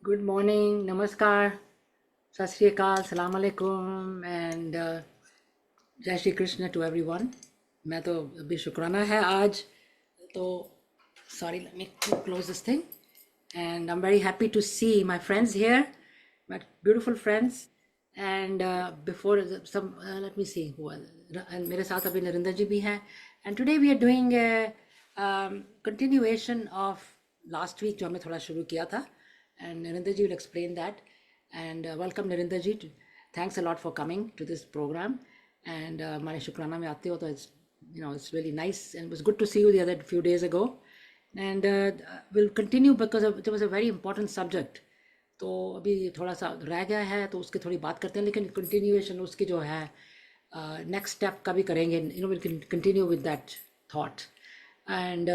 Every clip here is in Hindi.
Good morning, namaskar, sat sri akal, salam alaikum, and जय श्री कृष्ण टू एवरीवन। मैं तो अभी शुक्राना है आज तो sorry, let me close this thing. And I'm very happy to see my friends here, my beautiful friends. And before some let me see who and मेरे साथ अभी नरिंदर जी भी हैं। And today we are doing a continuation of last week जो हमने थोड़ा शुरू किया था, and Narinder ji will explain that. And welcome Narinder ji. Thanks a lot for coming to this program. And हमारे शुक्राना में आते हो तो it's really nice, and it was good to see you the other few days ago. And we'll continue because it was a very important subject. तो अभी थोड़ा सा रह गया है तो उसकी थोड़ी बात करते हैं, लेकिन कंटिन्यूएशन उसकी जो है नेक्स्ट स्टेप का भी करेंगे। Will continue with that thought. And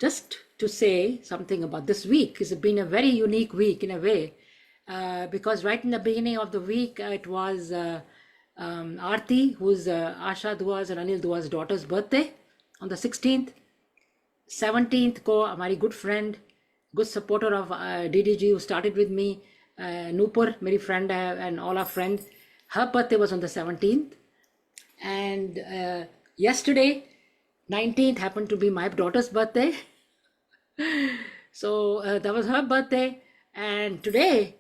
just to say something about this week, it's been a very unique week in a way, because right in the beginning of the week it was Aarti, who's Asha Dua's and Anil Dua's daughter's birthday on the 16th. 17th को हमारी good friend, good supporter of DDG who started with me, Nupur, मेरी friend है, and all our friend, her birthday was on the 17th. And yesterday 19th happened to be my daughter's birthday. So that was her birthday. And today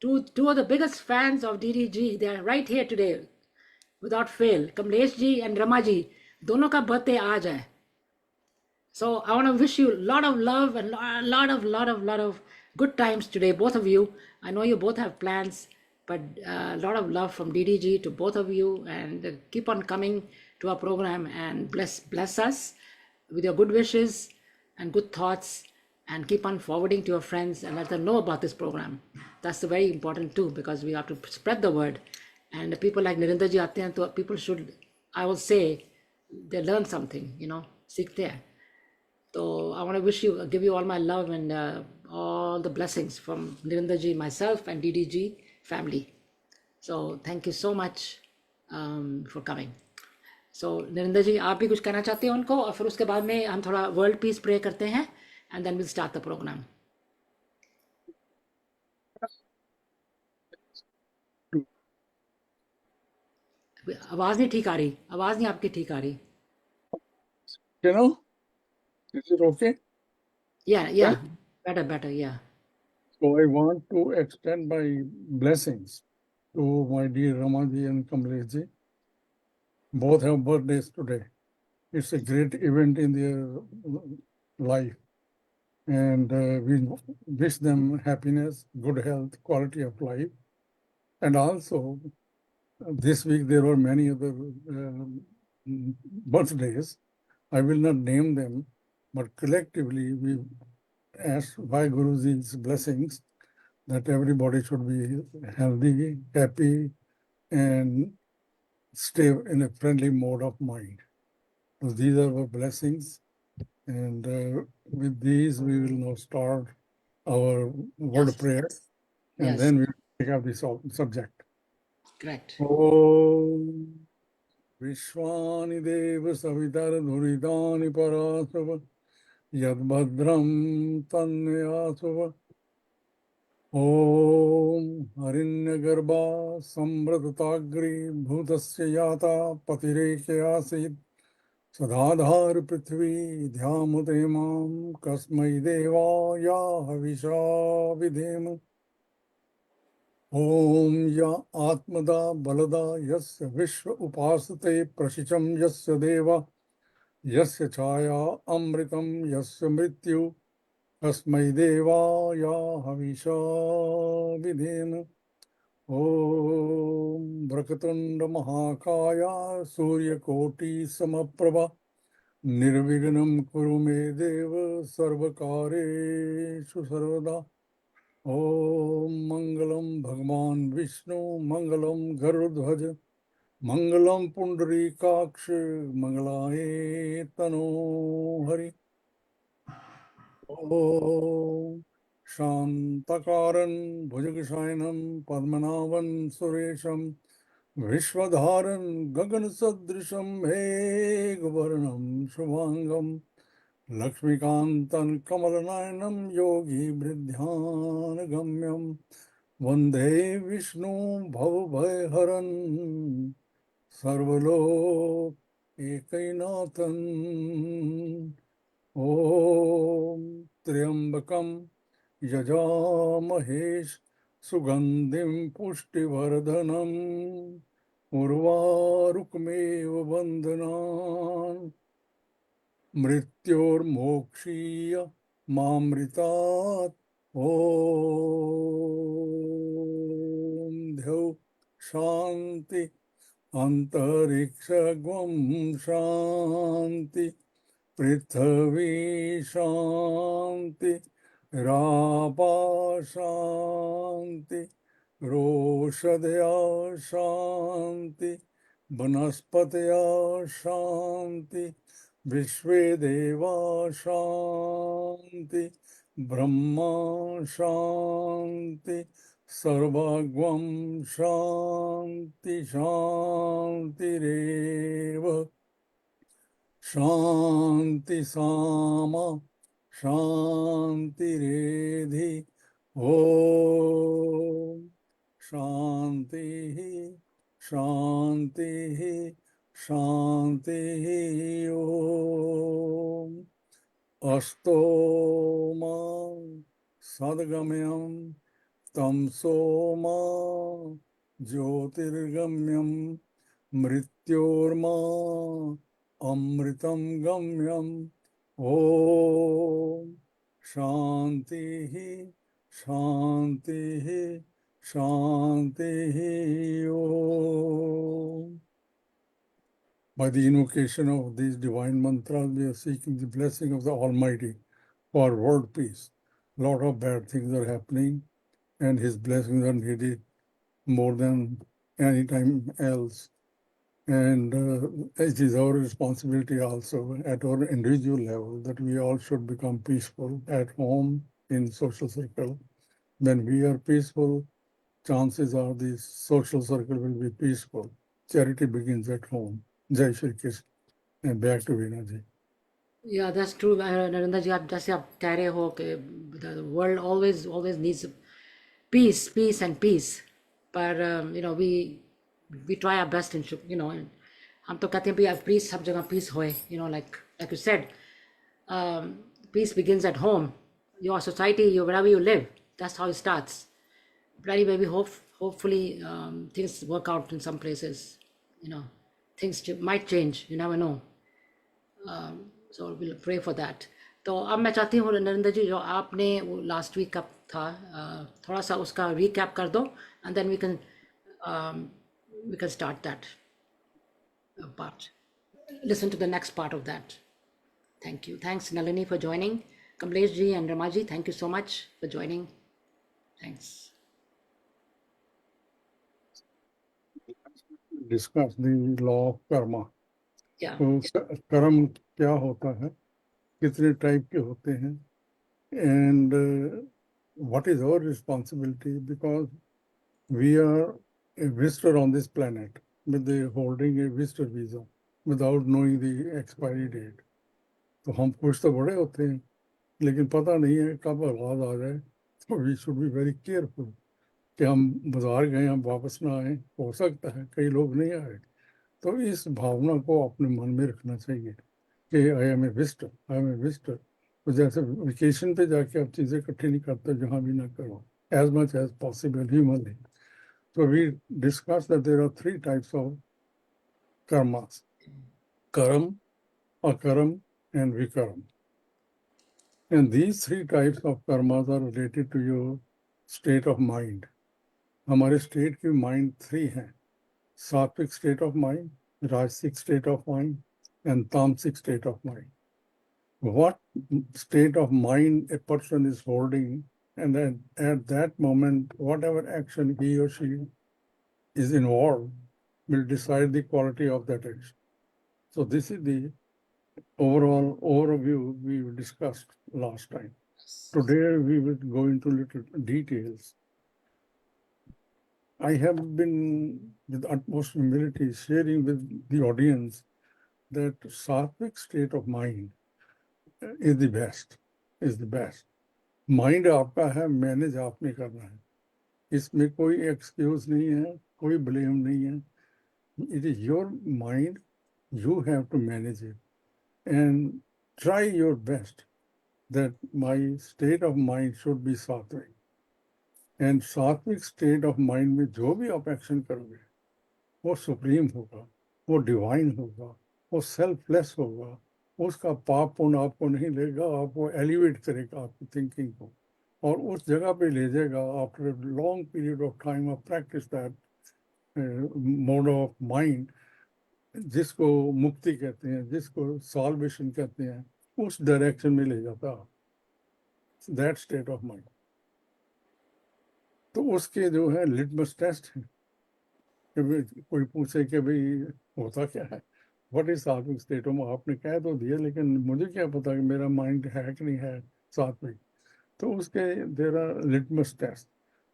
two of the biggest fans of DDG, they are right here today without fail, Kamlesh ji and Rama ji, दोनों का birthday आज है. So I want to wish you a lot of love and a lot of good times today, both of you. I know you both have plans, but a lot of love from DDG to both of you, and keep on coming to our program and bless us with your good wishes and good thoughts, and keep on forwarding to your friends and let them know about this program. That's very important too, because we have to spread the word. And people like Narinder ji aate hain, to people should, I will say, they learn something, सीखते हैं. So I want to wish you, give you all my love and all the blessings from Narinder ji, myself, and DDG family. So thank you so much for coming. So Narinder ji, आप भी कुछ कहना चाहते हैं उनको, और फिर उसके बाद में हम थोड़ा वर्ल्ड पीस प्रे करते हैं, and then we'll start the program. आवाज़ नहीं ठीक आ रही, आवाज़ नहीं आपकी ठीक आ रही. Is it okay? Yeah, better, yeah. So I want to extend my blessings to my dear Ramaji and Kamlesh. Both have birthdays today. It's a great event in their life, and we wish them happiness, good health, quality of life. And also, this week there were many other birthdays. I will not name them, but collectively we ask by Guruji's blessings that everybody should be healthy, happy, and stay in a friendly mode of mind. So these are our blessings, and with these we will now start our word prayer, and Yes. then we will pick up this subject. Correct. Om Vishwani Deva Savitar Dhuridani Parasava Yadbhadram Tanyasava Om Harinyagarbha Samvratagri Bhutasya Yata Patirekyasid Sadhadhar Prithvi Dhyamute Mam Kasmai Deva Ya Havisha Vidhema Om Ya Atmada Balada Yasya Vishwa Upasate Prashicham Yasya Deva Yasya Chaya Amritam Yasya Mrityu Kasmai Deva Ya Havisha Vidhema Om Brakatunda Mahakaya Surya Koti Samaprabha Nirvignam Kuru Me Deva Sarvakareshu Sarvada Om Mangalam Bhagwan Vishnu Mangalam Garudhaj Mangalam Pundarikaksh Mangalaye Tano Hari Om Shantakaran Bhujagashayanam Padmanavan Suresham Vishwadharan Gagan Sadrisham Megvarnam Shubhangam लक्ष्मीकान्तं कमलनयनं योगी गम्यं वन्दे विष्णु भवभयहरन् सर्वलोक एकैनाथन् ॐ त्र्यम्बकं यजामहेश सुगन्धिं पुष्टिवर्धनम् उर्वारुकमेव बन्धनान् मृत्योर्मोक्षीय मामृतात् ॐ द्यौ शान्ति अंतरिक्षगं शान्ति पृथ्वी शान्ति रापा शान्ति रोषधया शान्ति वनस्पतया शान्ति विश्वे देवा शान्ति ब्रह्मा शान्ति सर्वगं शान्ति शान्तिरेव शान्ति सामा शान्तिरेधि ॐ शान्तिः शान्तिः शान्तिः ॐ अस्तो मा सद्गमयं तमसो मा ज्योतिर्गम्यं मृत्योर्मा अमृतं गम्यम् ॐ शान्तिः शान्तिः शान्तिः ॐ By the invocation of these divine mantras, we are seeking the blessing of the Almighty for world peace. A lot of bad things are happening, and His blessings are needed more than any time else. And it is our responsibility also at our individual level that we all should become peaceful at home, in social circle. When we are peaceful, chances are the social circle will be peaceful. Charity begins at home. Jai Shri Krishna. And back to Veena ji. Yeah, that's true. Narendra ji, आप जैसे आप कह रहे हो कि the world always needs peace and peace. But we try our best in हम तो कहते हैं भी peace सब जगह peace होए. Like you said, peace begins at home, your society, wherever you live. That's how it starts. But anyway, we hopefully things work out in some places. Things might change. You never know. So we'll pray for that. तो अब मैं चाहती हूँ नरेंद्र जी, जो आपने वो लास्ट वीक का था, थोड़ा सा उसका recap कर दो, and then we can start that part. Listen to the next part of that. Thank you. Thanks Nalini for joining. Kamlesh ji and Ramaji, thank you so much for joining. Thanks. Discuss the law of karma. Yeah. तो कर्म क्या होता है, कितने टाइप के होते हैं, and what is our responsibility, because we are a visitor on this planet with the holding a visitor visa without knowing the expiry date. तो हम खुश तो बड़े होते हैं, लेकिन पता नहीं है कब औलाद आ जाए. तो we should be very careful कि हम बाजार गए, हम वापस ना आए. हो सकता है कई लोग नहीं आए. तो इस भावना को अपने मन में रखना चाहिए कि I am a visitor, I am a visitor. तो जैसे वेकेशन पे जाके आप चीज़ें इकट्ठी नहीं करते, जहाँ भी ना करो, as much as possible humanly. So we discussed that there are three types of karmas: karam, akaram, and vikaram. And these three types of karmas are related to your state of mind. हमारे state की mind three हैं: sattvic state of mind, rajasic state of mind, and tamasic state of mind. What state of mind a person is holding, and then at that moment, whatever action he or she is involved will decide the quality of that action. So this is the overall overview we discussed last time. Today we will go into little details. I have been with utmost humility sharing with the audience that sattvic state of mind is the best, is the best. Mind आपका है, मैनेज आपने करना है, इसमें कोई एक्सक्यूज नहीं है, कोई ब्लेम नहीं है। It is your mind, you have to manage it and try your best that my state of mind should be sattvic. And sattvic state of mind में जो भी आप एक्शन करोगे वो सुप्रीम होगा, वो डिवाइन होगा, वो सेल्फलेस होगा। उसका पाप पुण्य आपको नहीं लेगा, आपको एलिवेट करेगा आपकी थिंकिंग को, और उस जगह पे ले जाएगा। After long period of time of practice that mode of mind, जिसको मुक्ति कहते हैं, जिसको सॉल्वेशन कहते हैं, उस डायरेक्शन में ले जाता है दैट स्टेट ऑफ माइंड। तो उसके जो है लिटमस टेस्ट है कि कोई पूछे कि भाई होता क्या है, व्हाट इज सात्विक स्टेट ऑफ, आपने कह तो दिया लेकिन मुझे क्या पता कि मेरा माइंड है कि नहीं है सात्विक। तो उसके देयर आर लिटमस टेस्ट।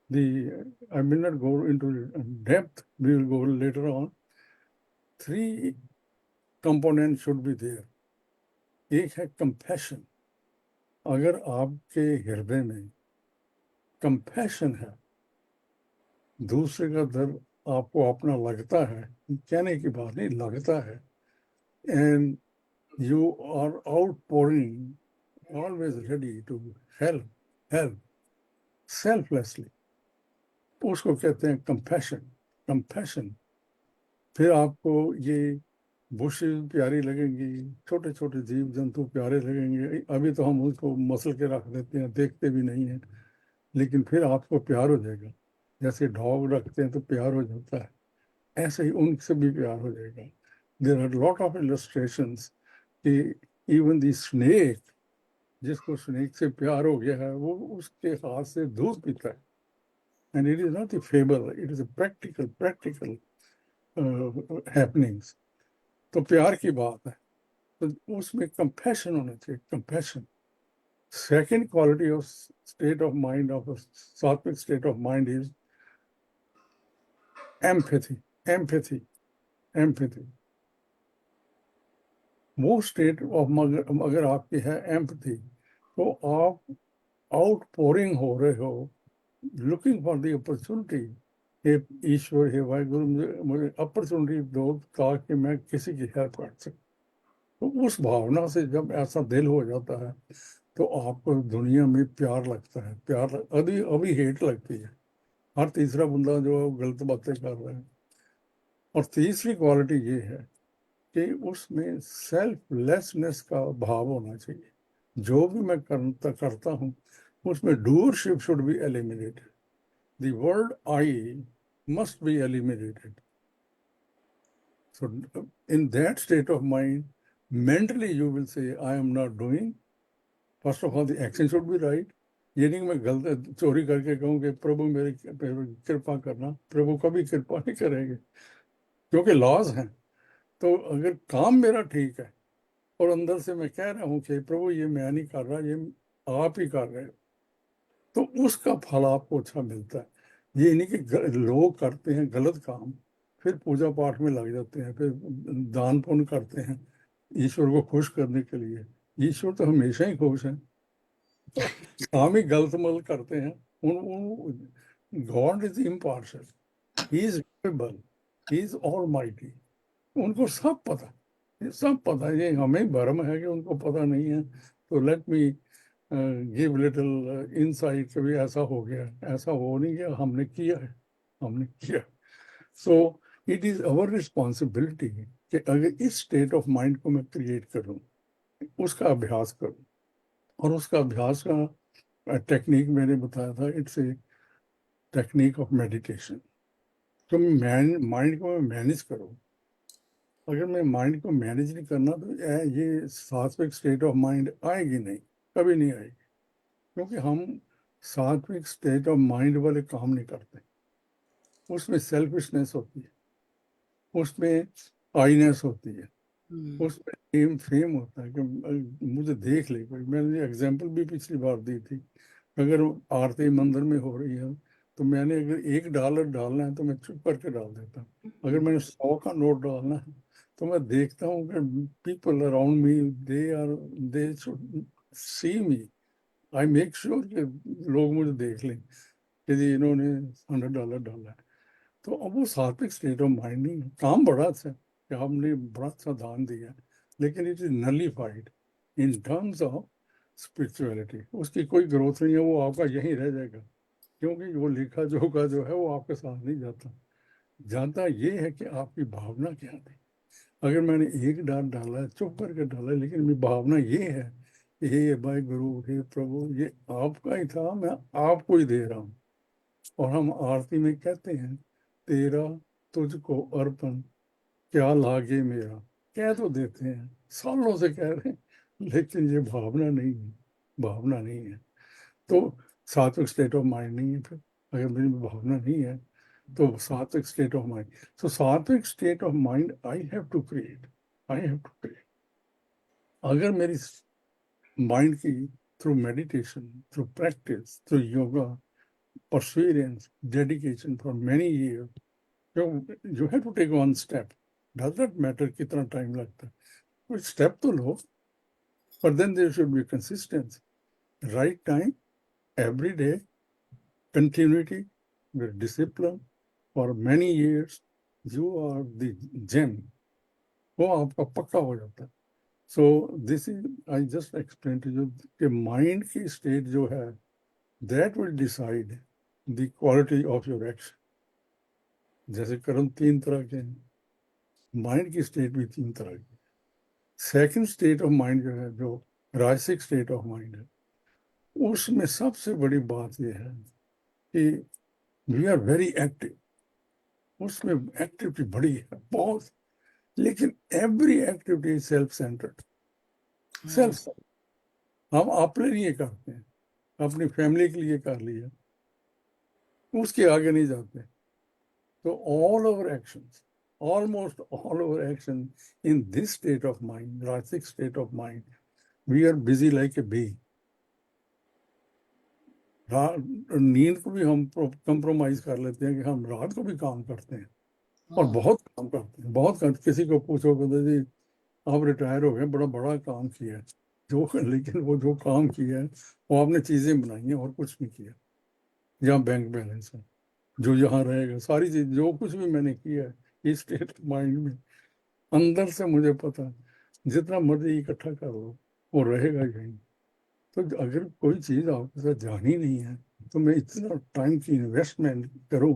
दी I will not go into depth, we will go later on. 3 component should be there. एक है कंपैशन। अगर आपके हृदय में कंपैशन है, दूसरे का दर्द आपको अपना लगता है, कहने की बात नहीं, लगता है, and you are outpouring, always ready to help selflessly, उसको कहते हैं compassion। फिर आपको ये बुशेस प्यारी लगेंगी, छोटे छोटे जीव जंतु प्यारे लगेंगे। अभी तो हम उसको मसल के रख देते हैं, देखते भी नहीं हैं, लेकिन फिर आपको प्यार हो जाएगा। जैसे डॉग रखते हैं तो प्यार हो जाता है, ऐसे ही उनसे भी प्यार हो जाएगा। There are lot of illustrations कि इवन द स्नेक, जिसको स्नेक से प्यार हो गया है, वो उसके हाथ से दूध पीता है। And it is not a fable, it is a practical happenings. तो प्यार की बात है, तो उसमें कंपैशन होना चाहिए, compassion. Second quality of state of mind, of sattvik state of mind is empathy. वो स्टेट ऑफ, अगर आपकी है एम्पैथी, तो आप आउटपोरिंग हो रहे हो, लुकिंग फॉर द अपॉर्चुनिटी। हे ईश्वर, हे वाहिगुरु, मुझे अपॉर्चुनिटी दो ताकि मैं किसी की हेल्प कर सकूं। तो उस भावना से जब ऐसा दिल हो जाता है तो आपको दुनिया में प्यार लगता है। अभी अभी हेट लगती है, हर तीसरा बंदा जो है वो गलत बातें कर रहा है। और तीसरी क्वालिटी ये है कि उसमें सेल्फलेसनेस का भाव होना चाहिए। जो भी मैं करता हूँ उसमें doership should be eliminated. The word I must be eliminated. So in that state of mind, mentally you will say, I am not doing. First of all, the action should be right. ये नहीं कि मैं गलत चोरी करके कहूँ कि प्रभु मेरी कृपा करना, प्रभु कभी कृपा नहीं करेंगे, क्योंकि लॉज हैं। तो अगर काम मेरा ठीक है और अंदर से मैं कह रहा हूँ कि प्रभु ये मैं नहीं कर रहा, ये आप ही कर रहे हो, तो उसका फल आपको अच्छा मिलता है। ये नहीं कि लोग करते हैं गलत काम, फिर पूजा पाठ में लग जाते हैं, फिर दान पुण्य करते हैं ईश्वर को खुश करने के लिए। ईश्वर तो हमेशा ही खुश है, काम ही गलत मल करते हैं। God is impartial, he is able, he is almighty. उनको सब पता, ये सब पता है। ये हमें भ्रम है कि उनको पता नहीं है। तो let me give little insight, कभी ऐसा हो गया, ऐसा हो नहीं गया, हमने किया। So it is our responsibility कि अगर इस स्टेट ऑफ माइंड को मैं क्रिएट करूं, उसका अभ्यास करूं। और उसका अभ्यास का टेक्निक मैंने बताया था, it's a technique of meditation. तो माइंड को मैनेज करो। अगर मैं माइंड को मैनेज नहीं करना तो ये सात्विक स्टेट ऑफ माइंड आएगी नहीं, कभी नहीं आएगी। क्योंकि हम सात्विक स्टेट ऑफ माइंड वाले काम नहीं करते। उसमें सेल्फिशनेस होती है, उसमें आईनेस होती है, उसमें एम फेम होता है कि मुझे देख ले कोई। मैंने एग्जांपल भी पिछली बार दी थी। अगर आरती मंदिर में हो रही है तो मैंने अगर $1 डालना है तो मैं चुप करके डाल देता हूँ। अगर मैंने 100 का नोट डालना है तो मैं देखता हूँ कि people around me they should see me, I make sure कि लोग मुझे देख लें कि जी इन्होंने $100 डाला है। तो अब वो सात्विक स्टेट ऑफ माइंड नहीं है। काम बड़ा अच्छा है कि आपने बड़ा अच्छा दान दिया, लेकिन it is nullified in terms of spirituality. उसकी कोई ग्रोथ नहीं है, वो आपका यहीं रह जाएगा, क्योंकि वो लिखा जोखा जो है वो आपके साथ नहीं जाता। जानता ये है कि आपकी भावना क्या थी। अगर मैंने $1 डाला, चुप करके डाला, लेकिन मेरी भावना ये है कि हे भाई गुरु, हे प्रभु, ये आपका ही था, मैं आपको ही दे रहा हूँ। और हम आरती में कहते हैं, तेरा तुझको अर्पण क्या लागे मेरा। कह तो देते हैं, सालों से कह रहे हैं, लेकिन ये भावना नहीं है, भावना नहीं है। तो सात्विक स्टेट ऑफ माइंड नहीं है। फिर अगर मेरी भावना नहीं है तो सात्विक state of mind, so sattvic state of mind I have to create, I have to create. अगर मेरी माइंड की through meditation, through practice, through yoga, perseverance, dedication for many years, you have to take one step. Does not matter कितना टाइम लगता है, कोई स्टेप तो लो, but then there should be consistency, right time, every day, continuity, with discipline for many years. You are the gem, वो आपका पक्का हो जाता है। So this is, I just explained to you कि माइंड की स्टेट जो है, that will decide the quality of your action. जैसे कर्म 3 तरह के हैं, माइंड की स्टेट भी 3 तरह की। सेकंड स्टेट ऑफ माइंड जो है, जो राजसिक स्टेट ऑफ माइंड है, उसमें सबसे बड़ी बात यह है कि वी आर वेरी एक्टिव। उसमें एक्टिविटी बड़ी है बहुत, लेकिन every activity self centred, self. हम अपने लिए करते हैं, अपनी फैमिली के लिए कर लिया, उसके आगे नहीं जाते। तो all over actions, almost all our action in this state of mind, Rajasic state of mind, we are busy like a bee. नींद को भी हम कंप्रोमाइज कर लेते हैं कि हम रात को भी काम करते हैं, और बहुत काम करते हैं, बहुत काम। किसी को पूछो कहते जी आप रिटायर हो गए, बड़ा बड़ा काम किया है जो, लेकिन वो जो काम किया है वो आपने चीजें बनाई हैं और कुछ नहीं किया। यहाँ बैंक बैलेंस है, जो यहाँ रहेगा, सारी चीज जो कुछ भी मैंने किया है इस स्टेट ऑफ माइंड में, अंदर से मुझे पता है, जितना मर्जी इकट्ठा कर लो वो रहेगा यहीं। तो अगर कोई चीज आपके साथ जानी नहीं है, तो मैं इतना टाइम की इन्वेस्टमेंट करूं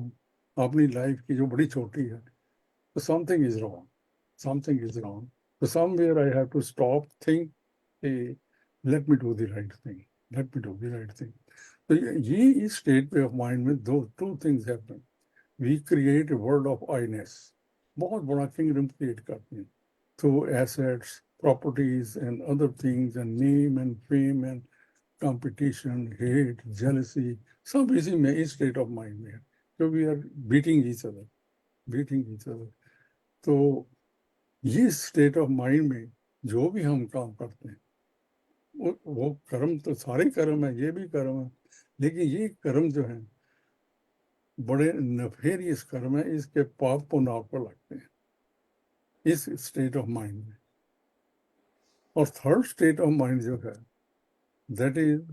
अपनी लाइफ की जो बड़ी छोटी है, तो something is wrong, something is wrong. तो somewhere I have to stop, think, let me do the right thing, let me do the right thing. तो ये इस स्टेट पे ऑफ माइंड में दो two things happen. We create a world of Iness, बहुत बड़ा किंगडम क्रिएट करते हैं through assets, properties, and other things, and name and fame and competition, hate, jealousy, सब इसी में, इस स्टेट ऑफ माइंड में है। तो we are beating each other, beating each other. तो ये स्टेट ऑफ माइंड में जो भी हम काम करते हैं, वो कर्म तो सारे कर्म है, ये भी कर्म है, लेकिन ये कर्म जो है बड़े नफेरियस कर्म है, इसके पाप पुण्य आपको लगते हैं इस स्टेट ऑफ माइंड में। और थर्ड स्टेट ऑफ माइंड जो है, दैट इज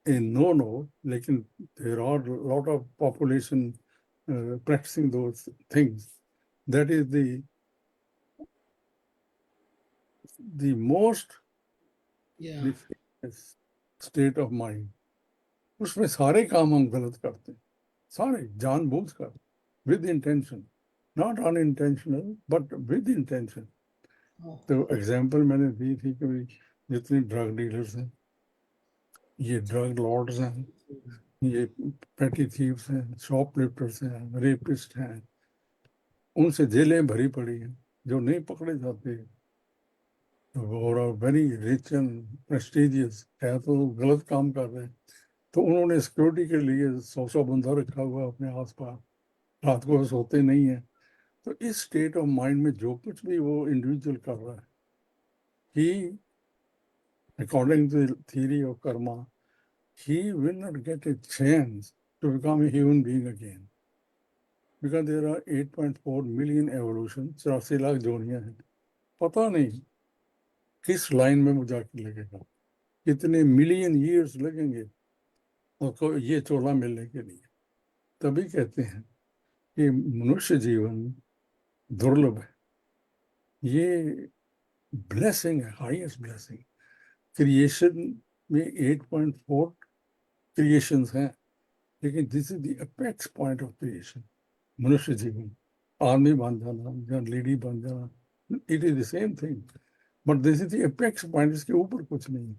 a no, लेकिन there are a lot of population practicing those things. That is the most Yeah. nefarious state of mind. उसमें सारे काम हम गलत करते हैं, सारे जानबूझकर, with intention, not unintentional, but with intention. तो एग्जाम्पल मैंने दी थी कि जितने ड्रग डीलर्स हैं, ये ड्रग लॉर्ड्स हैं, ये पेटी थीव्स हैं, शॉपलिफ्टर्स हैं, रेपिस्ट हैं, उनसे जेलें भरी पड़ी हैं जो नहीं पकड़े जाते, और वेरी रिच एंड प्रेस्टिजियस है, तो गलत काम कर रहे हैं। तो उन्होंने सिक्योरिटी के लिए 100 बंदा रखा हुआ अपने आसपास, रात को सोते नहीं है। तो इस स्टेट ऑफ माइंड में जो कुछ भी वो इंडिविजुअल कर रहा है, he according to theory of karma, he will not get a chance to become a human being again, because there are 8.4 million evolutions, 84 lakh जोड़ियां हैं। पता नहीं किस लाइन में वो जाके लगेगा, कितने मिलियन ईयर्स लगेंगे उसको ये चोला मिलने के लिए। तभी कहते हैं कि मनुष्य जीवन दुर्लभ है, ये ब्लेसिंग है, हाईएस्ट ब्लेसिंग। क्रिएशन में 8.4 क्रिएशंस हैं, लेकिन this is the apex point of creation. मनुष्य जीवन, आदमी बन जाना या लेडी बन जाना, it is the same thing, but this is the apex point, इसके ऊपर कुछ नहीं।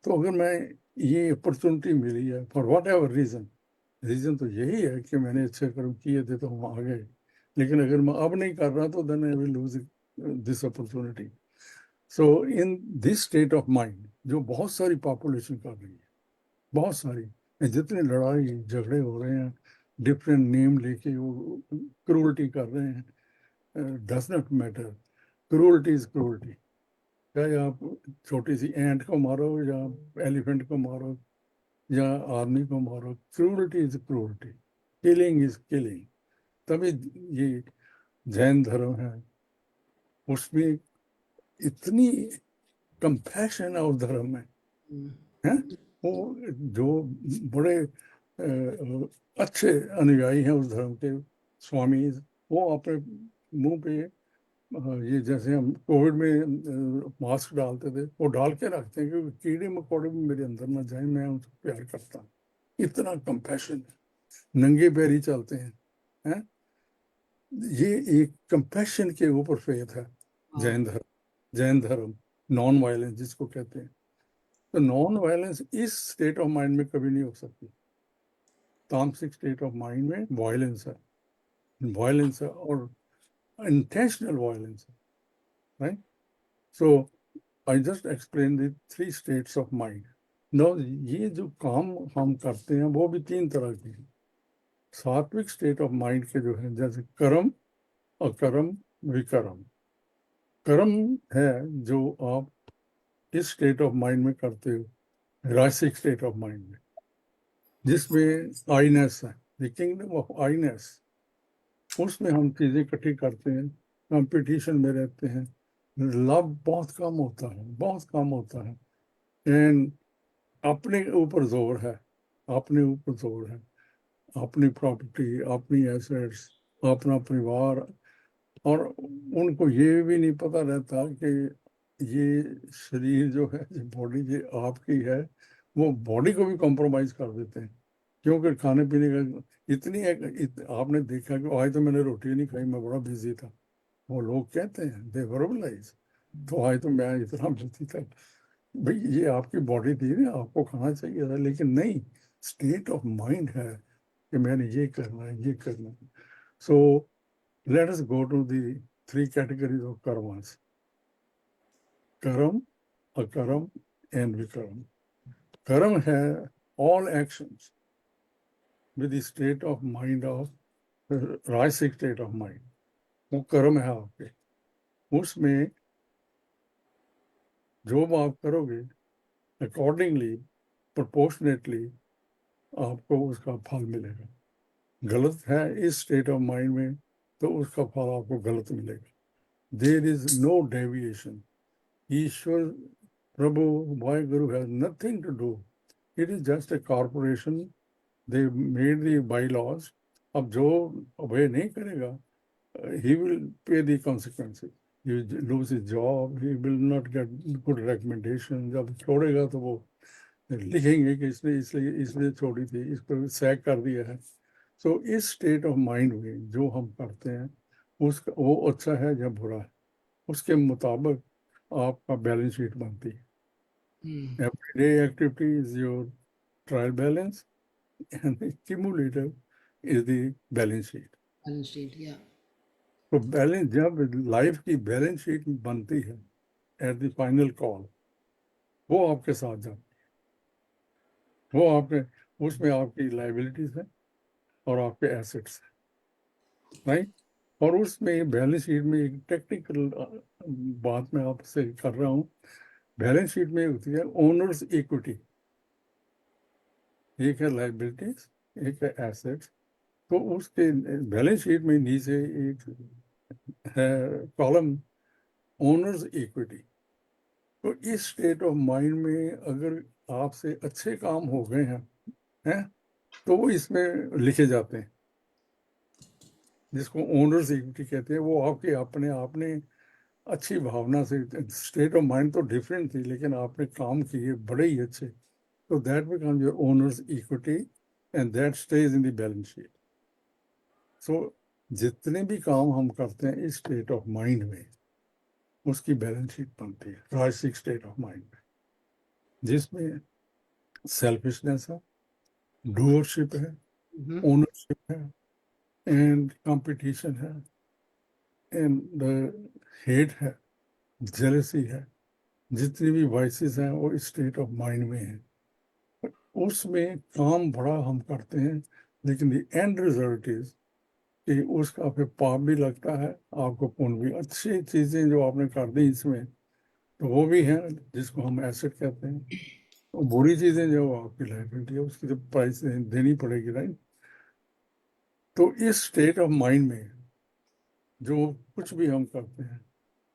तो अगर मैं ये अपॉर्चुनिटी मिली है for whatever reason, reason तो यही है कि मैंने अच्छे कर्म किए थे तो हम आ गए, लेकिन अगर मैं अब नहीं कर रहा तो then I will lose this opportunity. So in this state of mind जो बहुत सारी पॉपुलेशन कर रही है, बहुत सारी, जितने लड़ाई झगड़े हो रहे हैं, डिफरेंट नेम लेके वो क्रूरटी कर रहे हैं, does not matter, cruelty is cruelty. चाहे आप छोटी सी एंट को मारो या एलिफेंट को मारो या आदमी को मारो, cruelty is cruelty, killing is killing. तभी ये जैन धर्म है, उसमें इतनी कंपैशन है उस धर्म में है। वो जो बड़े अच्छे अनुयायी हैं उस धर्म के, स्वामी, वो अपने मुंह पे ये जैसे हम कोविड में मास्क डालते थे वो डाल के रखते हैं, क्योंकि कीड़े मकोड़े भी मेरे अंदर ना जाए, मैं उनको प्यार करता हूँ। इतना कंपैशन है, नंगे पैर ही चलते हैं। ये एक कंपैशन के ऊपर फेथ है जैन धर्म। जैन धर्म नॉन वायलेंस जिसको कहते हैं, तो नॉन वायलेंस इस स्टेट ऑफ माइंड में कभी नहीं हो सकती। तामसिक स्टेट ऑफ माइंड में वायलेंस है, वायलेंस है और इंटेंशनल वायलेंस है, right. So I just explain the 3 states of mind. No, ये जो काम हम करते हैं वो भी 3 तरह के हैं। सात्विक स्टेट ऑफ माइंड के जो है, जैसे कर्म, अकर्म, विकर्म। कर्म है जो आप इस स्टेट ऑफ माइंड में करते हो, रासिक स्टेट ऑफ माइंड में, जिसमें आईनेस है, द किंगडम ऑफ आईनेस। उसमें हम चीजें इकट्ठी करते हैं, कंपटीशन में रहते हैं, लाभ बहुत कम होता है, बहुत कम होता है, एंड अपने ऊपर जोर है, अपने ऊपर जोर है, अपनी प्रॉपर्टी, अपनी एसेट्स, अपना परिवार। और उनको ये भी नहीं पता रहता कि ये शरीर जो है, ये बॉडी ये आपकी है, वो बॉडी को भी कॉम्प्रोमाइज कर देते हैं। क्योंकि खाने पीने का आपने देखा कि आज तो मैंने रोटी नहीं खाई, मैं बड़ा बिजी था, वो लोग कहते हैं, दे वर्बलाइज, तो आज तो मैं इतना बिजी था। भाई ये आपकी बॉडी थी ना, आपको खाना चाहिए था, लेकिन नहीं, स्टेट ऑफ माइंड है कि मैंने ये करना है, ये करना है। So let us go to the 3 categories of karmas: karma, akarma and vikarma. Karma है all actions with the state of mind of rajasik state of mind, वो कर्म है आपके। उसमें जो आप करोगे अकॉर्डिंगली, प्रोपोर्शनेटली आपको उसका फल मिलेगा। गलत है इस स्टेट ऑफ माइंड में तो उसका फल आपको गलत मिलेगा। There is no deviation. Ishwar, Prabhu, Wahe Guru has nothing to do, it is just a corporation, they made the bylaws. अब जो obey नहीं करेगा, he will pay the consequences. He will lose his job, he will not get good recommendation. जब छोड़ेगा तो वो लिखेंगे कि इसने इसलिए इसलिए छोड़ी थी, इसको सैक कर दिया है। सो इस स्टेट ऑफ माइंड में जो हम करते हैं उसका, वो अच्छा है या बुरा है, उसके मुताबिक आपका बैलेंस शीट बनती है। Everyday activity is your trial balance and cumulative is the balance sheet. Balance sheet, yeah. तो बैलेंस, जब लाइफ की बैलेंस शीट बनती है एट द फाइनल कॉल, वो आपके साथ जाती है, वो आपके, उसमें आपकी लाइबिलिटीज है और आपके एसेट्स हैं, राइट। और उसमें बैलेंस शीट में एक टेक्निकल बात मैं आपसे कर रहा हूँ। बैलेंस शीट में होती है ओनर्स इक्विटी, एक है लाइबिलिटीज, एक है एसेट्स। तो उसके बैलेंस शीट में नीचे एक है कॉलम ओनर्स इक्विटी। तो इस स्टेट ऑफ माइंड में अगर आपसे अच्छे काम हो गए हैं तो वो इसमें लिखे जाते हैं, जिसको ओनर्स इक्विटी कहते हैं। वो आपके अपने आपने अच्छी भावना से, स्टेट ऑफ माइंड तो डिफरेंट थी लेकिन आपने काम किए बड़े ही अच्छे, तो that become your owner's equity and that stage in the balance sheet. So जितने भी काम हम करते हैं इस स्टेट ऑफ माइंड में, उसकी बैलेंस शीट बनती है राजसिक स्टेट ऑफ माइंड में, जिसमें सेल्फिशनेस है, डूअरशिप है, Mm-hmm. ओनरशिप है, एंड कंपटीशन है, एंड हेट है, जेलसी है। जितनी भी वाइसेस हैं वो इस स्टेट ऑफ माइंड में है। उसमें काम बड़ा हम करते हैं, लेकिन द एंड रिजल्ट इज कि उसका फिर पाप भी लगता है, आपको पुण्य भी। अच्छी चीजें जो आपने कर दी इसमें तो वो भी हैं, जिसको हम एसेट कहते हैं। और बुरी चीजें जो आपकी लाइबिलिटी है उसकी तो प्राइस देनी पड़ेगी, राइट। तो इस स्टेट ऑफ माइंड में जो कुछ भी हम करते हैं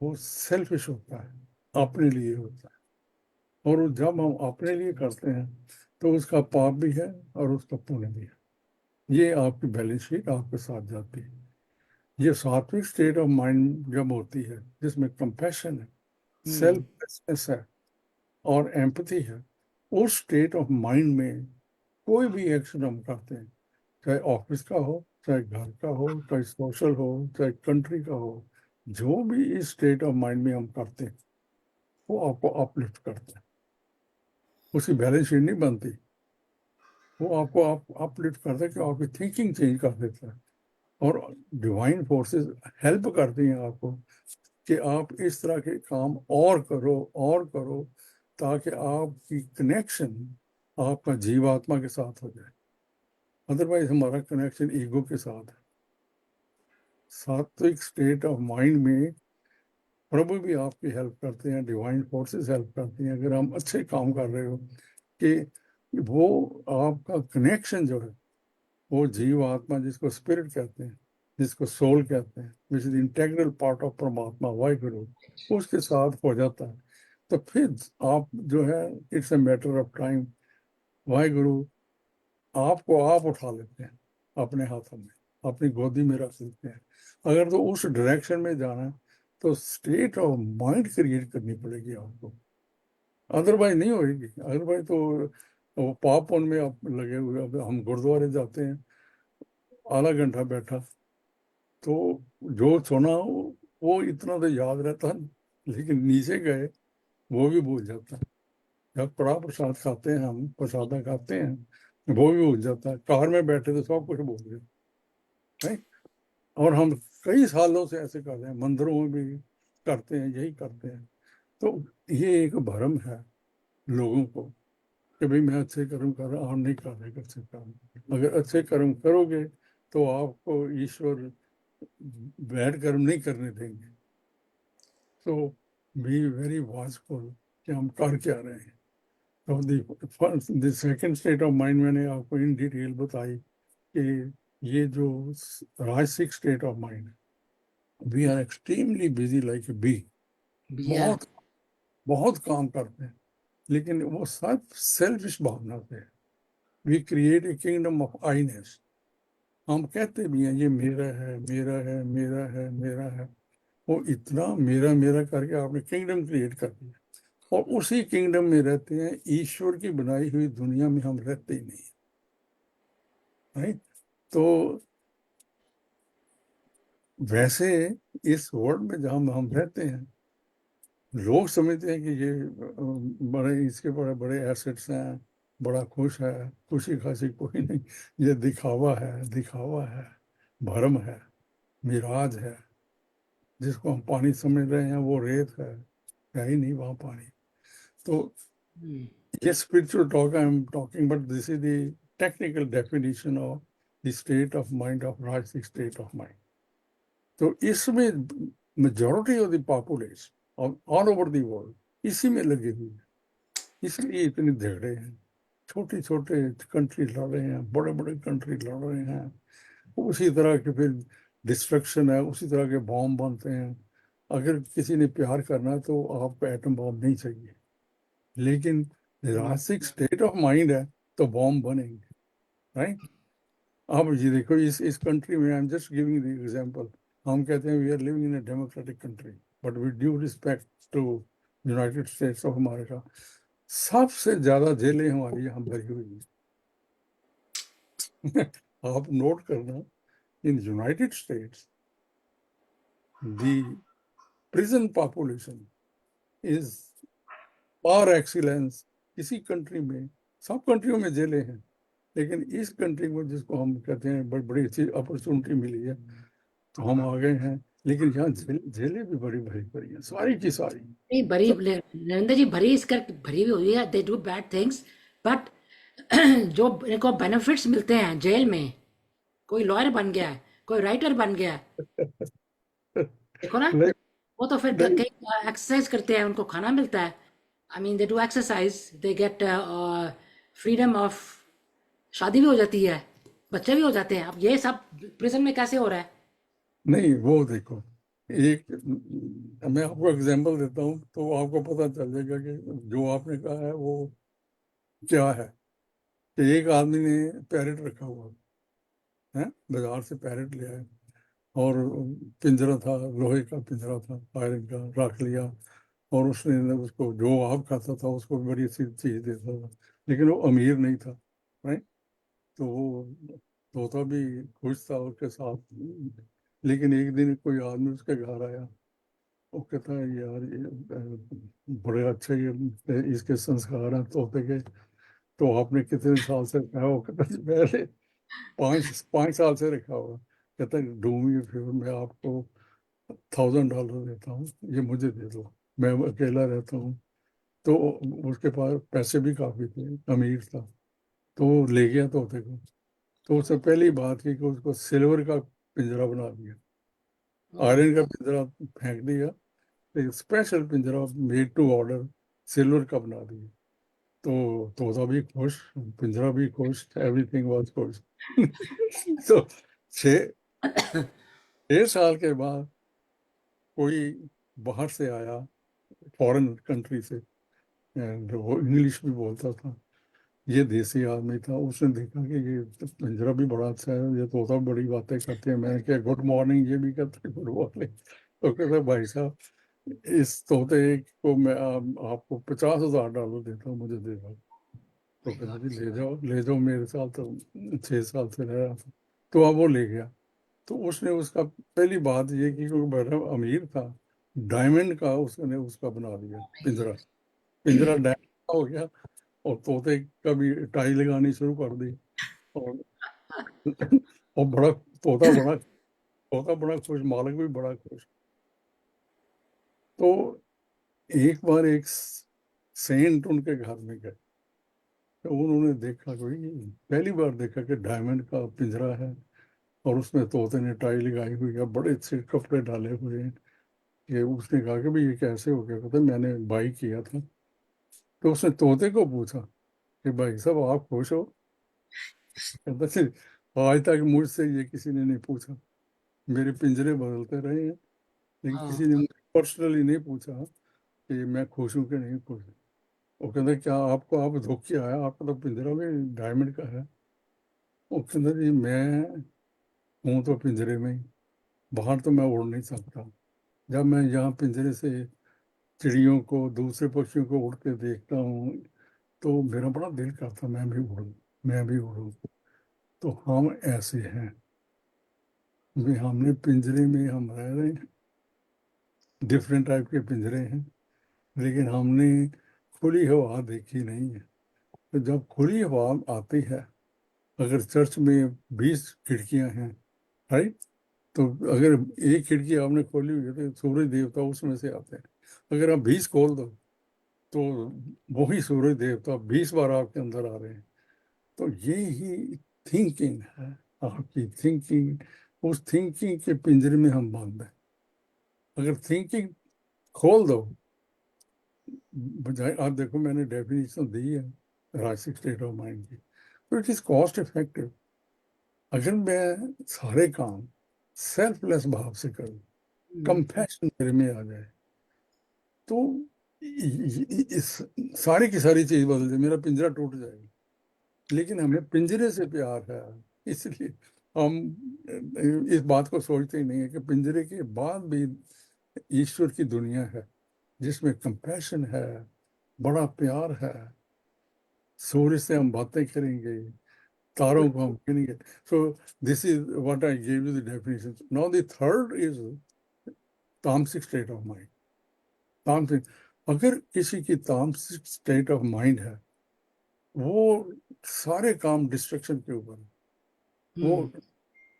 वो सेल्फिश होता है, अपने लिए होता है। और जब हम अपने लिए करते हैं तो उसका पाप भी है और उसका पुण्य भी है। ये आपकी बैलेंस शीट आपके साथ जाती है। ये सात्विक स्टेट ऑफ माइंड जब होती है, जिसमें कंपैशन है, सेल्फलेसनेस है और एम्पैथी है, उस स्टेट ऑफ माइंड में कोई भी एक्शन हम करते हैं, चाहे ऑफिस का हो, चाहे घर का हो, चाहे सोशल हो, चाहे कंट्री का हो, जो भी इस स्टेट ऑफ माइंड में हम करते हैं वो आपको अपलिफ्ट करते हैं। उसकी बैलेंस शीट नहीं बनती, वो आपको अपलिफ्ट करता है कि आपकी थिंकिंग चेंज कर देता है। और डिवाइन फोर्सेस हेल्प करती हैं आपको कि आप इस तरह के काम और करो ताकि आपकी कनेक्शन आपका जीवात्मा के साथ हो जाए। अदरवाइज हमारा कनेक्शन ईगो के साथ है। सात्विक स्टेट ऑफ माइंड में प्रभु भी आपकी हेल्प करते हैं, डिवाइन फोर्सेस हेल्प करती हैं, अगर हम अच्छे काम कर रहे हो, कि वो आपका कनेक्शन जो है वो जीव आत्मा, जिसको स्पिरिट कहते हैं, जिसको सोल कहते हैं, which is integral part of परमात्मा वाहिगुरु, उसके साथ हो जाता है। तो फिर आप जो है, it's a matter of time, Waheguru आपको आप उठा लेते हैं अपने हाथों में, अपनी गोदी में रख लेते हैं। अगर तो उस डायरेक्शन में जाना है तो स्टेट ऑफ माइंड क्रिएट करनी पड़ेगी आपको, अदरवाइज नहीं होगी। अदरवाइज तो वो पाप पुण्य में आप लगे हुए। अब हम गुरुद्वारे जाते हैं, आधा घंटा बैठा तो जो सुना वो इतना तो याद रहता है, लेकिन नीचे गए वो भी भूल जाता है। जब कड़ा प्रसाद खाते हैं, हम प्रसादा खाते हैं, वो भी भूल जाता है। कार में बैठे तो सब कुछ भूल गए, नहीं। और हम कई सालों से ऐसे कर रहे हैं, मंदिरों में भी करते हैं, यही करते हैं। तो ये एक भ्रम है लोगों को कि भाई मैं अच्छे कर्म कर रहा हूँ, हम नहीं कर रहे अच्छे कर्म। अगर अच्छे कर्म करोगे तो आपको ईश्वर बैड कर्म नहीं करने देंगे। तो बी वेरी वॉचफुल कि हम कर क्या रहे हैं। तो the second state of mind मैंने आपको इन डिटेल बताई कि ये जो rajasic state of mind, we are extremely busy like a bee. Yeah. बहुत बहुत काम करते हैं, लेकिन वो सब सेल्फिश भावना से है। We create a kingdom of Iness. हम कहते भी हैं ये मेरा है, मेरा है, मेरा है, मेरा है। वो इतना मेरा मेरा करके आपने किंगडम क्रिएट कर दिया, और उसी किंगडम में रहते हैं। ईश्वर की बनाई हुई दुनिया में हम रहते ही नहीं, राइट। तो वैसे इस वर्ल्ड में जहाँ हम रहते हैं, लोग समझते हैं कि ये बड़े इसके बड़े बड़े एसेट्स हैं, बड़ा खुश है, खुशी खासी कोई नहीं। ये दिखावा है, दिखावा है, भ्रम है, मिराज है। जिसको हम पानी समझ रहे हैं वो रेत है ही नहीं वहाँ पानी। तो Mm. ये spiritual talk I am talking, but this is the technical definition of the state of mind, of राजसिक स्टेट ऑफ माइंड। तो इसमें majority of the population all over the world इसी में लगी हुई है। इसलिए इतने झगड़े हैं, छोटे छोटे कंट्री लड़ रहे हैं, बड़े बड़े कंट्री लड़ रहे हैं। उसी तरह के फिर डिस्ट्रक्शन है, उसी तरह के बॉम्ब बनते हैं, अगर किसी ने प्यार करना है तो आपको एटम बॉम्ब नहीं चाहिए, लेकिन रासिक स्टेट ऑफ माइंड है तो बॉम्ब बनेंगे, राइट? अब ये देखो इस कंट्री में, I am just giving the example, हम कहते हैं we are living in a democratic country, but with due respect to United States of America, सबसे ज्यादा जेलें हमारी यहाँ भरी हुई हैं। आप नोट करना, in United States the prison population is par excellence किसी कंट्री में, सब कंट्रियों में जेलें हैं, लेकिन इस कंट्री में जिसको हम कहते हैं बड़ी बड़ी अच्छी अपॉर्चुनिटी मिली है तो हम आ गए हैं, लेकिन यहाँ जेलें भी बड़ी भरी पड़ी हैं, सारी की सारी। नहीं भरी, नरेंद्र जी भरी इस कर भरी हुई हुई है, they do bad things, but जो इनको बेनिफिट्स मिलते हैं जेल में, कोई लॉयर बन गया है, कोई राइटर बन गया है, देखो ना, नहीं, वो तो फिर नहीं, कई एक्सरसाइज करते हैं, उनको खाना मिलता है, I mean they do exercise, they get freedom of, शादी भी हो जाती है, बच्चे भी हो जाते हैं। अब ये सब प्रिजन में कैसे हो रहा है? नहीं, वो देखो, एक मैं आपको एग्जांपल देता हूँ तो आपको पता चल जाएगा कि जो आपने कहा है वो क्या है। कि एक आदमी ने पैरेट रखा हुआ है, बाजार से पैरेट ले आया, और पिंजरा था, लोहे का पिंजरा था, आयरन का, रख लिया, और उसने उसको जो आप खाता था उसको बड़ी अच्छी चीज देता था, लेकिन वो अमीर नहीं था, राइट? तो वो तोता भी खुश था उसके साथ, लेकिन एक दिन कोई आदमी उसके घर आया, वो कहता है यार ये बड़े अच्छे ये इसके संस्कार हैं तोते के, तो आपने कितने साल से रखा है? वो कहता है मैंने 5 साल से रखा हुआ। कहता है डूमी फिर मैं आपको $1,000 देता हूँ, ये मुझे दे दो, मैं अकेला रहता हूँ। तो उसके पास पैसे भी काफी थे, अमीर था, तो वो ले गया तोते को। तो उसने पहली बात की कि उसको सिल्वर का पिंजरा बना दिया, आयरन का पिंजरा फेंक दिया, एक स्पेशल पिंजरा मेड टू ऑर्डर सिल्वर का बना दिया। तो तोता भी खुश, पिंजरा भी खुश, एवरीथिंग वाज खुश। तो 6 साल के बाद कोई बाहर से आया, फॉरेन कंट्री से, एंड वो इंग्लिश भी बोलता था, ये देसी आदमी था। उसने देखा कि ये तो पिंजरा भी बड़ा अच्छा है, ये तोता बड़ी बातें करते हैं। मैंने कहा गुड मॉर्निंग, ये भी कहते हैं गुड मॉर्निंग। तो कहते भाई साहब इस तोते को मैं आपको $50,000 देता हूँ, मुझे दे दो। तो कहता जी ले जाओ, मेरे साथ तो 6 साल से रह रहा था। तो अब वो ले गया। तो उसने उसका पहली बात ये की, क्योंकि बड़ा अमीर था, डायमंड का उसने उसका बना दिया पिंजरा, पिंजरा डायमंड का हो गया, और तोते का भी टाई लगानी शुरू कर दी। और और बड़ा खुश, मालिक भी बड़ा खुश। तो एक बार एक सेंट उनके घर में गए, तो उन्होंने देखा, कोई पहली बार देखा कि डायमंड का पिंजरा है, और उसमें तोते ने टाई लगाई हुई है, बड़े अच्छे कपड़े डाले हुए हैं। ये उसने कहा कि भाई ये कैसे हो गया? कहता मैंने बाई किया था। तो उसने तोते को पूछा कि भाई साहब आप खुश हो? कहता "जी, आज तक मुझसे ये किसी ने नहीं पूछा, मेरे पिंजरे बदलते रहे हैं, लेकिन हाँ, किसी ने मुझे पर्सनली नहीं पूछा कि मैं खुश हूँ कि नहीं खुश हूँ। वो कहता क्या आपको आप धोखे आया, आपका तो पिंजरा भी डायमंड का है। वो कहता जी मैं हूँ तो पिंजरे में ही, बाहर तो मैं उड़ नहीं सकता। जब मैं यहाँ पिंजरे से चिड़ियों को, दूसरे पक्षियों को उड़ते देखता हूँ तो मेरा बड़ा दिल करता मैं भी उड़ूँ, मैं भी उड़ूँ। तो हम ऐसे हैं, भी हमने पिंजरे में हम रह रहे हैं, डिफरेंट टाइप के पिंजरे हैं, लेकिन हमने खुली हवा देखी नहीं है। तो जब खुली हवा आती है, अगर चर्च में 20 खिड़कियां हैं, राइट, तो अगर एक खिड़की आपने खोली हुई है तो सूरज देवता उसमें से आते हैं। अगर आप 20 खोल दो तो वही सूरज देवता 20 बार आपके अंदर आ रहे हैं। तो ये ही थिंकिंग है, आपकी थिंकिंग, उस थिंकिंग के पिंजरे में हम बंद हैं। अगर थिंकिंग खोल दो, बजाय, आप देखो मैंने डेफिनेशन दी है रासिक स्टेट ऑफ माइंड की, तो इट इज कॉस्ट इफेक्टिव। अगर मैं सारे काम सेल्फलेस भाव से करूँ, कंपैशन मेरे में आ जाए, तो इस सारी की सारी चीज बदल जाए, मेरा पिंजरा टूट जाएगा। लेकिन हमें पिंजरे से प्यार है, इसलिए हम इस बात को सोचते ही नहीं है कि पिंजरे के बाद भी ईश्वर की दुनिया है जिसमें कंपैशन है, बड़ा प्यार है। सूर्य से हम बातें करेंगे, तारों को हम गिनेंगे। So this is what I give you the definition. Now the third is tamasik state of mind. Tamasik, अगर किसी की तामसिक स्टेट ऑफ माइंड है, वो सारे काम डिस्ट्रक्शन के ऊपर है। वो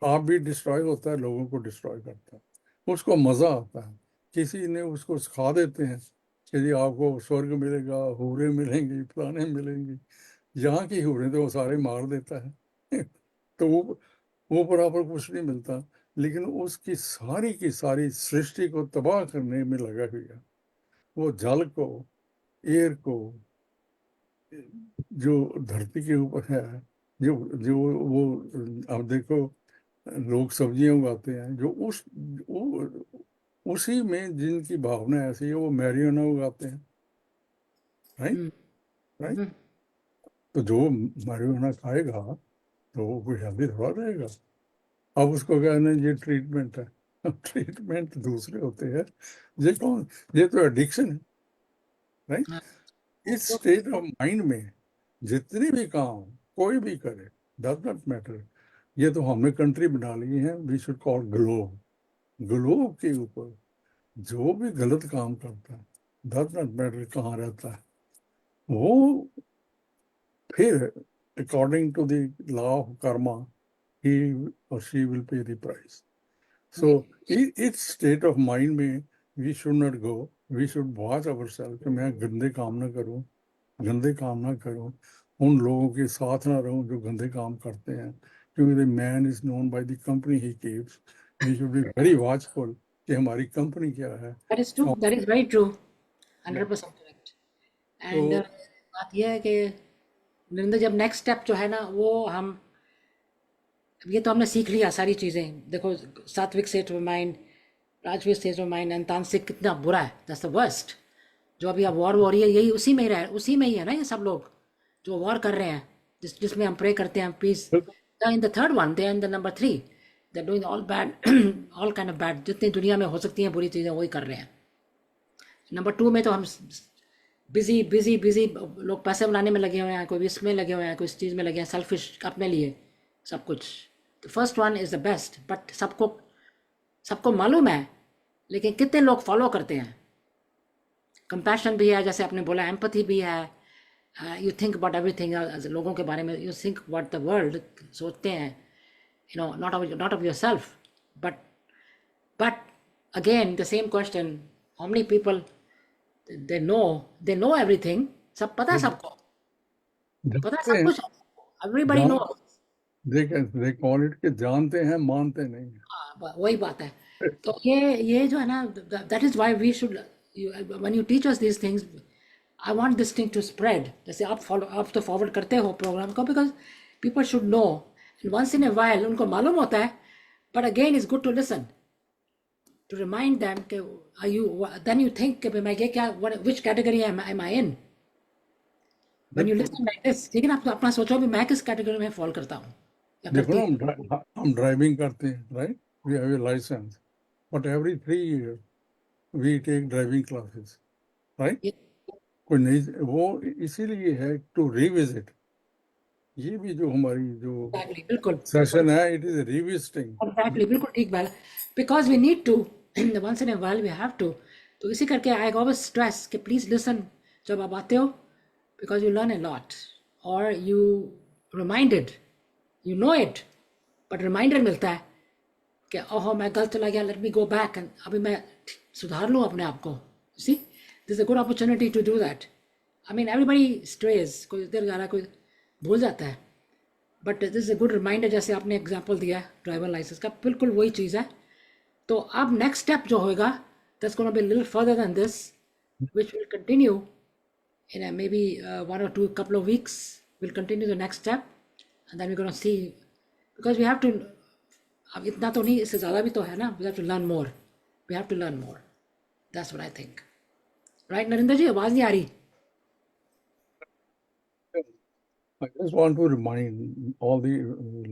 आप भी डिस्ट्रॉय होता है, लोगों को डिस्ट्रॉय करता है, उसको मजा आता है। किसी ने उसको सिखा देते हैं कि जी आपको स्वर्ग मिलेगा, हूरें मिलेंगी, फलाने मिलेंगी। यहाँ की हूरें तो वो सारे मार देता है तो वो बराबर कुछ नहीं मिलता, लेकिन उसकी सारी की सारी सृष्टि को तबाह करने में लगा हुआ। वो जल को, एयर को, जो धरती के ऊपर है, जो जो वो अब देखो, लोग सब्जियां उगाते हैं, जो उसी में जिनकी भावना ऐसी है, वो मैरियोना उगाते हैं। Right, right. तो जो मैरियोना खाएगा तो वो कोई हेल्दी थोड़ा रहेगा। अब उसको कहना ये ट्रीटमेंट है ट्रीटमेंट दूसरे होते हैं। ये कौन, ये तो एडिक्शन है। राइट। इस स्टेट ऑफ माइंड में जितने भी काम कोई भी करे, डज नॉट मैटर। ये तो हमने कंट्री बना ली है, we should call globe. Globe के ऊपर जो भी गलत काम करता है, डज नॉट मैटर कहाँ रहता है, वो फिर according to the law of karma he और she will pay the price. So इस स्टेट ऑफ माइंड में we should not go, we should watch ourself कि मैं गंदे काम ना करूं, गंदे काम ना करूं, उन लोगों के साथ ना रहूं जो गंदे काम करते हैं, क्योंकि the man is known by the company he keeps. We should be very watchful कि हमारी कंपनी क्या है। That is true. That is very true. 100% correct. तो And बात यह है कि नरेंद्र, जब नेक्स्ट स्टेप जो है ना, वो हम, ये तो हमने सीख लिया सारी चीज़ें। देखो, सात्विक state of mind, Rajveer state of mind and तांत्रिक कितना बुरा है, दैट्स द वर्स्ट। जो अभी अब वॉर हो रही है, यही उसी में ही रह, उसी में ही है ना ये सब लोग जो वॉर कर रहे हैं, जिसमें हम प्रे करते हैं peace. In the third one, they in the number 3, they doing all bad, all kind of bad, जितनी दुनिया में हो सकती हैं बुरी चीज़ें वही कर रहे हैं। नंबर 2 में तो हम बिजी बिजी बिजी लोग पैसे बनाने में लगे हुए हैं, कोई इसमें लगे हुए हैं, कोई इस चीज़ में लगे हैं, सेल्फिश अपने लिए सब कुछ। The first one is the best, but सबको सबको मालूम है, लेकिन कितने लोग फॉलो करते हैं। कंपैशन भी है, जैसे आपने बोला, एम्पथी भी है। यू थिंक अबाउट एवरीथिंग, लोगों के बारे में, you think about the world, सोचते हैं, you know, not of your self. But again the same question, how many people they know everything, सब पता है सबको, पता है जानते सब हैं, कुछ, एवरीबडी जान नो। दे कॉल इट के जानते हैं, मानते नहीं वही बात है। तो ये जो है ना, that is why we should, when you teach us these things, I want this thing to spread. जैसे आप तो फॉरवर्ड करते हो प्रोग्राम को, because people should know, once in a while उनको मालूम होता है, but again is good to listen, to remind them कि are you, then you think कि मैं ये क्या, which category am I in, when you बिल्कुल। Listen like this. लेकिन आप अपना सोचो भी, मैं किस कैटेगरी में फॉल करता हूँ या देखो करती ना, हूँ। हम ड्राइविंग करते हैं, right, we have a license, but every 3 years we take driving classes. Right. ये कोई नहीं, वो इसीलिए है टू रिविजिट। ये भी जो हमारी जो exactly, बिल्कुल सेशन है, इट इज रिविजिटिंग। एग्जैक्टली, बिल्कुल ठीक बात। Because we need to, once in a while we have to. तो इसी करके आई ऑलवेज स्ट्रेस कि प्लीज लिसन जब आप आते हो, because you learn a lot, और you reminded, you know it, but reminder मिलता है कि ओहो मैं गलत चला गया, लेट मी गो बैक, अभी मैं सुधार लूँ अपने आप को। See, this a good opportunity to do that. I mean everybody strays, कोई इधर जा रहा है, कोई भूल जाता है, but this is a good reminder. जैसे आपने एग्जांपल दिया ड्राइवर लाइसेंस का, बिल्कुल वही चीज़ है। तो अब नेक्स्ट स्टेप जो होगा, that's gonna be little further than this, which will continue in a maybe 1 or 2 couple of weeks. We'll continue the next step, and then we're going to see, because we have to, अब इतना तो नहीं, इससे ज़्यादा भी तो है ना, we have to learn more. We have to learn more. That's what I think. Right, Narinder ji? आवाज नहीं आ रही. I just want to remind all the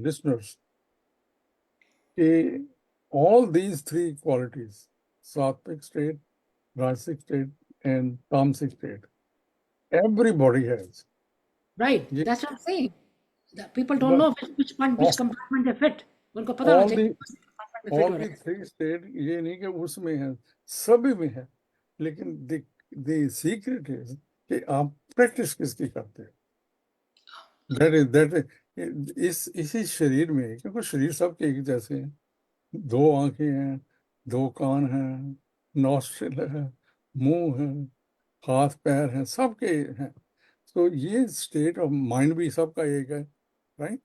listeners that all these three qualities, Sattvic state, Rajasic state, and Tamasic state, everybody has. Right. ये That's what I'm saying. The people don't but know which all, compartment they fit. उनको पता होना all चाहिए the कौन से compartment में fit all हो रहे the हैं. three state ये नहीं कि उसमें है, सभी में है. लेकिन the secret is कि आप practice किसकी करते हैं. that इसी शरीर में, क्योंकि शरीर सबके एक जैसे हैं. 2 आंखें हैं, 2 कान हैं, नॉस्ट्रिल है, मुंह है, हाथ पैर हैं, सबके हैं. तो ये स्टेट ऑफ माइंड भी सबका एक है, राइट.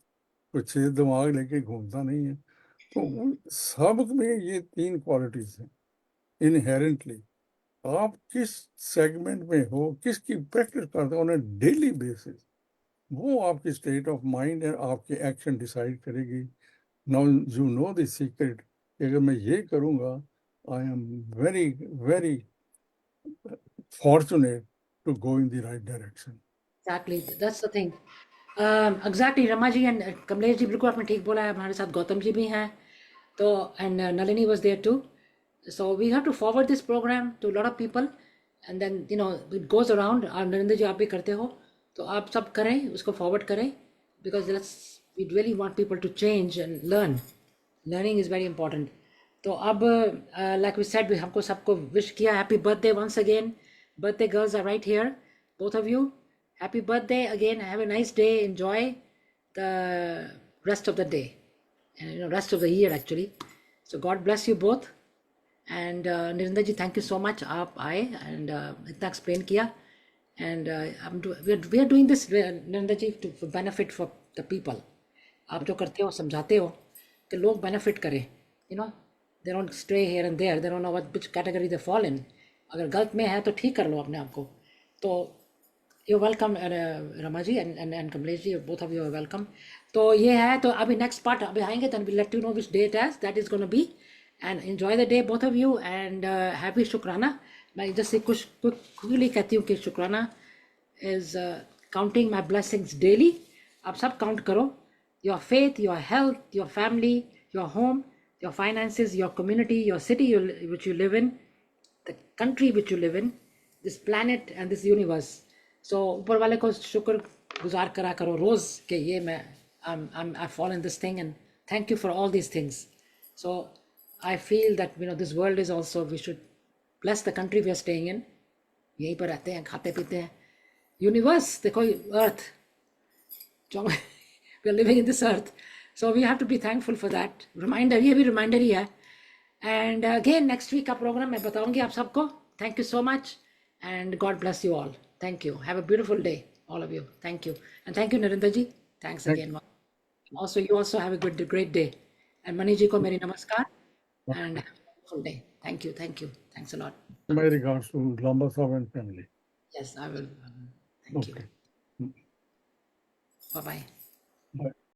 कुछ दिमाग लेके घूमता नहीं है. तो उन सब में ये 3 क्वालिटीज हैं इनहेरेंटली. आप किस सेगमेंट में हो, किसकी प्रैक्टिस करते हो ऑन अ डेली बेसिस, वो आपकी स्टेट ऑफ माइंड है, आपके एक्शन डिसाइड करेगी. Now you know the secret. अगर मैं ये करूँगा, I am very very fortunate to go in the right direction. Exactly. That's the thing. Exactly. Rama ji and Kamlesh ji बिल्कुल आपने ठीक बोला है. हमारे साथ गौतम जी भी हैं. तो and Nalini was there too. So we have to forward this program to a lot of people, and then it goes around. और नरेंद्र जी आप भी करते हो, तो आप सब करें, उसको forward करें, because we really want people to change and learn. Learning is very important. तो अब like we said, हमको सबको wish किया happy birthday once again. Birthday girls are right here, both of you. Happy birthday again. Have a nice day. Enjoy the rest of the day and rest of the year actually. So God bless you both. And Narinder ji, thank you so much. आप आए and इतना explain किया. And we are doing this, Narinder ji, for benefit for the people. आप जो करते हो, समझाते हो, कि लोग benefit करें. They don't stray here and there. They don't know which category they fall in. अगर गलत में है तो ठीक कर लो अपने आप को. तो you're welcome, Ramaji and Kamlesh ji, both of you are welcome. तो ये है, तो अभी next part अभी आएंगे, then we'll let you know which day it is. That is going to be. And enjoy the day, both of you, and happy Shukrana. मैं जैसे कुछ quickly कहती हूँ कि Shukrana is counting my blessings daily. आप सब count करो. Your faith, your health, your family, your home, your finances, your community, your city which you live in, the country which you live in, this planet and this universe. So ऊपर वाले को शुक्र गुजार करा करो रोज कि ये मैं I fall in this thing, and thank you for all these things. So I feel that this world is also, we should bless the country we are staying in. यहीं पर रहते हैं, खाते पीते हैं. Universe, देखो earth, we are living in this earth, so we have to be thankful for that. Reminder, ये भी reminder ही है. And again next week का program मैं बताऊंगी आप सबको. Thank you so much, and God bless you all. Thank you. Have a beautiful day, all of you. Thank you. And thank you, Narinder ji. Thanks again. Also, you also have a great day. And Mani ji ko meri namaskar. And have a wonderful day. Thank you. Thank you. Thanks a lot. My regards to Lamba Saab and family. Yes, I will. Thank you. Okay. Bye-bye. Bye.